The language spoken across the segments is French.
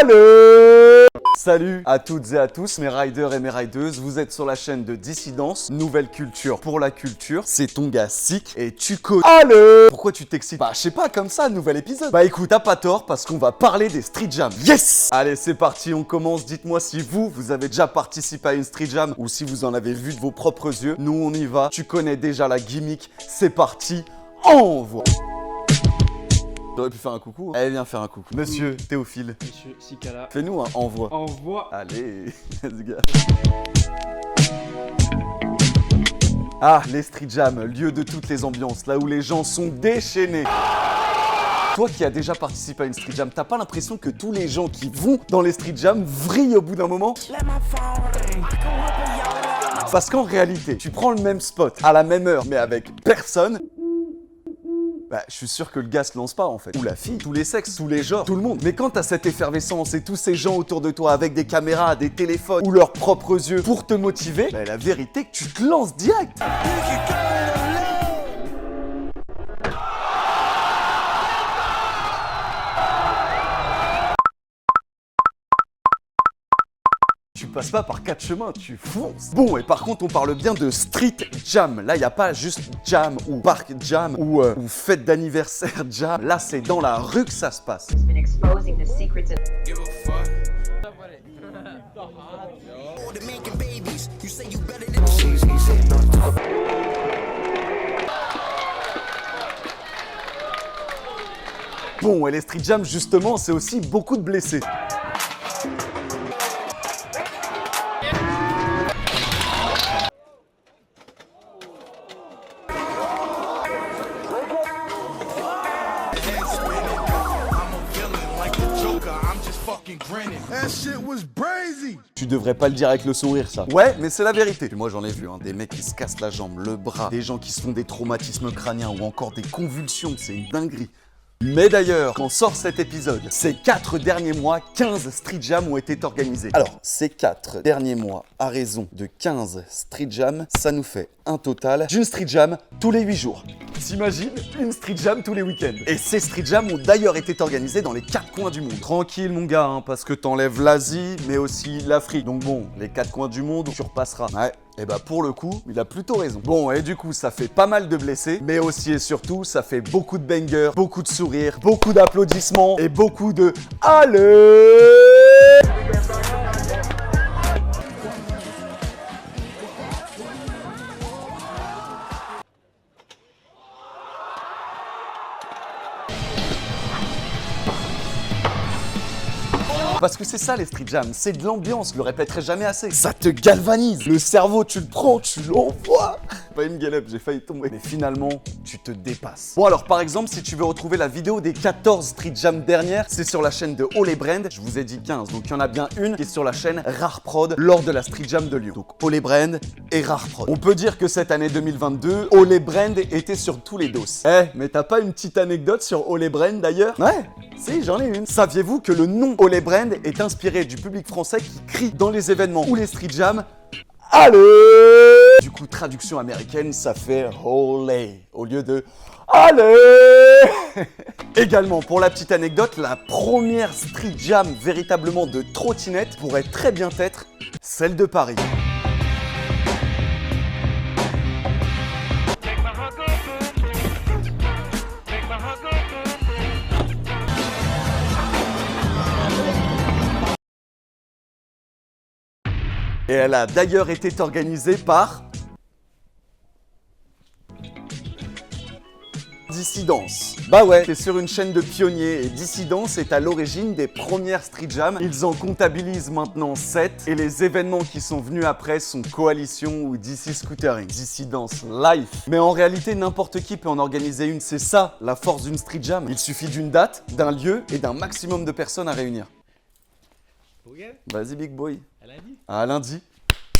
Allez! Salut à toutes et à tous mes riders et mes rideuses, vous êtes sur la chaîne de Dissidence, nouvelle culture pour la culture, c'est ton gars Sick et tu connais. Allez! Pourquoi tu t'excites? Bah je sais pas, comme ça, nouvel épisode. Bah écoute, t'as pas tort parce qu'on va parler des street jams. Yes! Allez c'est parti, on commence, dites-moi si vous avez déjà participé à une street jam ou si vous en avez vu de vos propres yeux. Nous on y va, tu connais déjà la gimmick, c'est parti, envoie! J'aurais pu faire un coucou. Allez, viens faire un coucou. Monsieur Théophile. Monsieur Sikala. Fais-nous un envoi. Envoie. Allez, let's go. Ah, les street jams, lieu de toutes les ambiances, là où les gens sont déchaînés. Toi qui as déjà participé à une street jam, t'as pas l'impression que tous les gens qui vont dans les street jams vrillent au bout d'un moment? Parce qu'en réalité, tu prends le même spot à la même heure, mais avec personne. Bah, je suis sûr que le gars se lance pas en fait. Ou la fille, tous les sexes, tous les genres, tout le monde. Mais quand t'as cette effervescence et tous ces gens autour de toi avec des caméras, des téléphones ou leurs propres yeux pour te motiver, bah la vérité que tu te lances direct. Tu passes pas par 4 chemins, tu fonces. Bon, et par contre, on parle bien de street jam. Là, il n'y a pas juste jam ou parc jam ou fête d'anniversaire jam. Là, c'est dans la rue que ça se passe. Bon, et les street jams, justement, c'est aussi beaucoup de blessés. Tu devrais pas le dire avec le sourire, ça. Ouais, mais c'est la vérité. Puis moi, j'en ai vu, hein, des mecs qui se cassent la jambe, le bras, des gens qui se font des traumatismes crâniens ou encore des convulsions, c'est une dinguerie. Mais d'ailleurs, quand sort cet épisode, ces 4 derniers mois, 15 street jams ont été organisés. Alors, ces 4 derniers mois, à raison de 15 street jams, ça nous fait un total d'une street jam tous les 8 jours. T'imagines une street jam tous les week-ends. Et ces street jams ont d'ailleurs été organisés dans les 4 coins du monde. Tranquille mon gars, hein, parce que t'enlèves l'Asie, mais aussi l'Afrique. Donc bon, les 4 coins du monde, tu repasseras. Ouais. Et bah pour le coup, il a plutôt raison. Bon, et du coup, ça fait pas mal de blessés, mais aussi et surtout, ça fait beaucoup de bangers, beaucoup de sourires, beaucoup d'applaudissements et beaucoup de « Allez !» Parce que c'est ça les street jams, c'est de l'ambiance, je le répéterai jamais assez. Ça te galvanise, le cerveau tu le prends, tu l'envoies. Pas une galop, j'ai failli tomber. Mais finalement, tu te dépasses. Bon alors par exemple, si tu veux retrouver la vidéo des 14 street jams dernières, c'est sur la chaîne de Olé Brand. Je vous ai dit 15, donc il y en a bien une qui est sur la chaîne Rare Prod lors de la street jam de Lyon. Donc Olé Brand et Rare Prod. On peut dire que cette année 2022, Olé Brand était sur tous les dos. Eh, mais t'as pas une petite anecdote sur Olé Brand d'ailleurs? Ouais, si, j'en ai une. Saviez-vous que le nom Olé Brand est inspiré du public français qui crie dans les événements ou les street jams « Allez !» Du coup, traduction américaine, ça fait « Olé » au lieu de « Allez !» Également, pour la petite anecdote, la première street jam véritablement de trottinette pourrait très bien être celle de Paris. Et elle a d'ailleurs été organisée par Dissidence. Bah ouais, c'est sur une chaîne de pionniers et Dissidence est à l'origine des premières street jams. Ils en comptabilisent maintenant 7 et les événements qui sont venus après sont Coalition ou DC Scootering. Dissidence Life. Mais en réalité, n'importe qui peut en organiser une, c'est ça la force d'une street jam. Il suffit d'une date, d'un lieu et d'un maximum de personnes à réunir. Okay. Vas-y big boy. À lundi. À lundi.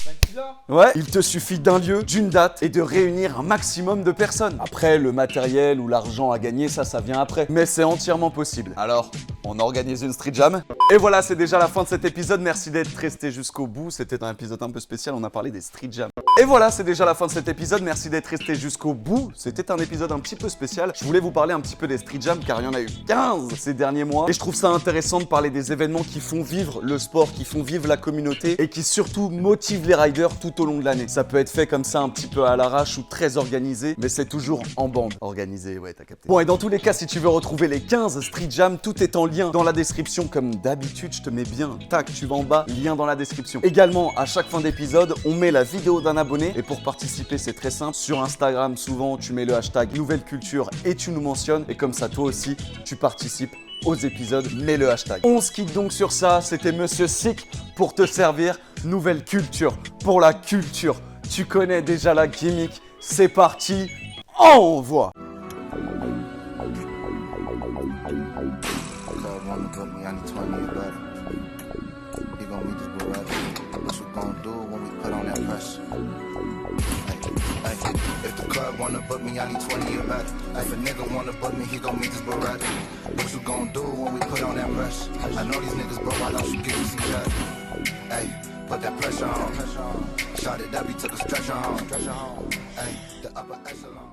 26 ans. Ouais, il te suffit d'un lieu, d'une date et de réunir un maximum de personnes. Après, le matériel ou l'argent à gagner, ça vient après. Mais c'est entièrement possible. Alors, on organise une street jam. Et voilà, c'est déjà la fin de cet épisode. Merci d'être resté jusqu'au bout. C'était un épisode un peu spécial, on a parlé des street jams. Et voilà, c'est déjà la fin de cet épisode. Merci d'être resté jusqu'au bout. C'était un épisode un petit peu spécial. Je voulais vous parler un petit peu des street jams car il y en a eu 15 ces derniers mois. Et je trouve ça intéressant de parler des événements qui font vivre le sport, qui font vivre la communauté et qui surtout motivent les riders tout au long de l'année. Ça peut être fait comme ça un petit peu à l'arrache ou très organisé, mais c'est toujours en bande. Organisé, ouais, t'as capté. Bon, et dans tous les cas, si tu veux retrouver les 15 street jams, tout est en lien dans la description. Comme d'habitude, je te mets bien, tac, tu vas en bas, lien dans la description. Également, à chaque fin d'épisode, on met la vidéo d'un abonné. Et pour participer, c'est très simple. Sur Instagram, souvent, tu mets le hashtag Nouvelle Culture et tu nous mentionnes. Et comme ça, toi aussi, tu participes aux épisodes, mets le hashtag. On se quitte donc sur ça. C'était Monsieur Sick pour te servir. Nouvelle Culture pour la culture. Tu connais déjà la gimmick. C'est parti, envoie! If the club wanna book me, I need 20 or better. If a nigga wanna book me, he gon' meet this Beretta. What you gon' do when we put on that rush? I know these niggas, but why don't you give me some check? Hey, put that pressure on. Shot it up, he took a stretcher home. Hey, the upper echelon.